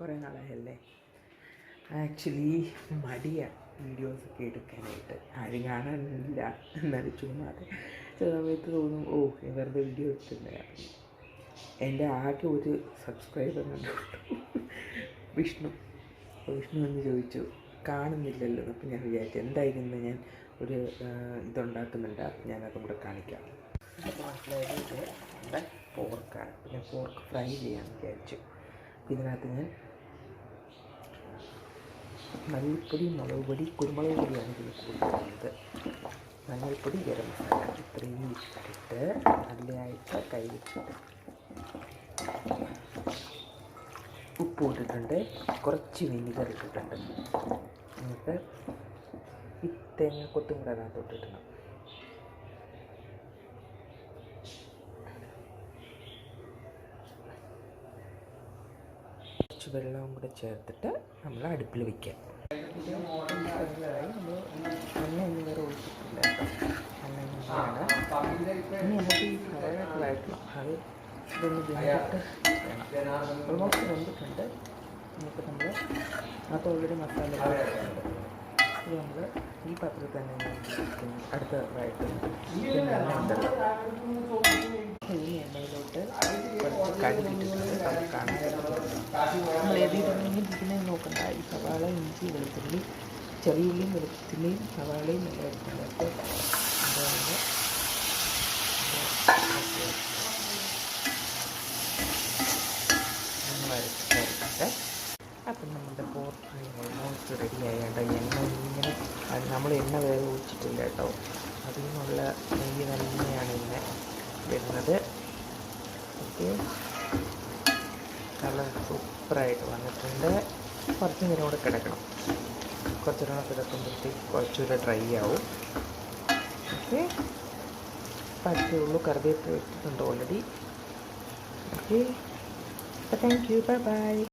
കുറേ നാളായല്ലേ. ആക്ച്വലി മടിയാണ് വീഡിയോസൊക്കെ എടുക്കാനായിട്ട്. ആരും കാണാനില്ല, എന്നാലും ചുമ്മാതെ ചില സമയത്ത് തോന്നും വെറുതെ വീഡിയോ എടുത്തില്ല. എൻ്റെ ആകെ ഒരു സബ്സ്ക്രൈബർ കണ്ടു, വിഷ്ണു എന്ന് ചോദിച്ചു കാണുന്നില്ലല്ലോ. അപ്പം ഞാൻ വിചാരിച്ചു എന്തായാലും ഇന്ന് ഞാൻ ഒരു ഇതുണ്ടാക്കുന്നുണ്ട്, അപ്പം ഞാനതും കൂടെ കാണിക്കാം. മനസ്സിലായത് നമ്മുടെ പോർക്കാണ്. അപ്പം ഞാൻ പോർക്ക് ഫ്രൈ ചെയ്യാമെന്ന് വിചാരിച്ചു. ഇതിനകത്ത് ഞാൻ മല്ലിപ്പൊടി, മുളക് പൊടി, കുരുമുളക് പൊടിയാണ് ഇതിൽ കൂടുതലുള്ളത്. മഞ്ഞൾപ്പൊടി, ഗരം മസാല ഇത്രയും ഇട്ടിട്ട് നല്ലതായിട്ട് കൈ വെച്ചിട്ട് ഉപ്പ് ഇട്ടിട്ടുണ്ട്, കുറച്ച് വിനിഗർ ഇട്ടിട്ടുണ്ട്. എന്നിട്ട് ഈ തേങ്ങാക്കൊത്തും കൂടെ അതിനകത്തോട്ട് ഇടണം. കുറച്ച് വെള്ളവും കൂടെ ചേർത്തിട്ട് നമ്മൾ അടുപ്പിൽ വയ്ക്കാം. ഇത് മോഡലായി നമ്മൾ എണ്ണയൊന്നും വേറെ ഒഴിച്ചിട്ടില്ല കേട്ടോ. എണ്ണയാണ് ഇനി നമുക്ക് ഈ കറികളൊക്കെ വഴറ്റണം. അത് ഇതൊന്ന് വെന്തിട്ട് വേണം. ഓൾമോസ്റ്റ് വെന്തിട്ടുണ്ട്. നമുക്ക് നമ്മൾ അത് ഓൾറെഡി മസാല ഇത് നമ്മൾ ഈ പാത്രത്തിൽ തന്നെ അടുത്ത വഴറ്റുന്നത്. ഈ എണ്ണയിലോട്ട് കുറച്ച് കടുകിട്ടിട്ടുണ്ട്. നമുക്ക് കാണാനായിട്ട് നമ്മൾ ഏതെങ്കിലും ഇരിക്കുന്നത് നോക്കണ്ട. ഈ സവാള, ഇഞ്ചി, വെളുത്തുള്ളി, ചെറിയുള്ളിയും വെളുത്തുള്ളിയും സവാളയും എല്ലാം എടുത്തിട്ട് അതുകൊണ്ട് വരച്ചിട്ട് അപ്പം നമ്മുടെ പോർക്ക് ഫ്രൈ ഓൾമോസ്റ്റ് റെഡി ആയേണ്ട. എണ്ണ ഇങ്ങനെ നമ്മൾ എണ്ണ വേറെ ഒഴിച്ചിട്ടില്ല കേട്ടോ. അതിൽ നിന്നുള്ള നെയ്യ് തന്നെയാണ് ഇങ്ങനെ വരുന്നത്. ഓക്കെ, നല്ല സൂപ്പറായിട്ട് വന്നിട്ടുണ്ട്. കുറച്ച് നേരം കൂടെ കിടക്കണം. കുറച്ച് നേരം കിടക്കുമ്പോഴത്തേക്ക് കുറച്ചുകൂടെ ഡ്രൈ ആവും. ഓക്കെ, പറ്റുള്ളൂ. കറിവേപ്പില ഇട്ടിട്ടുണ്ട് already. Okay, thank you, bye bye.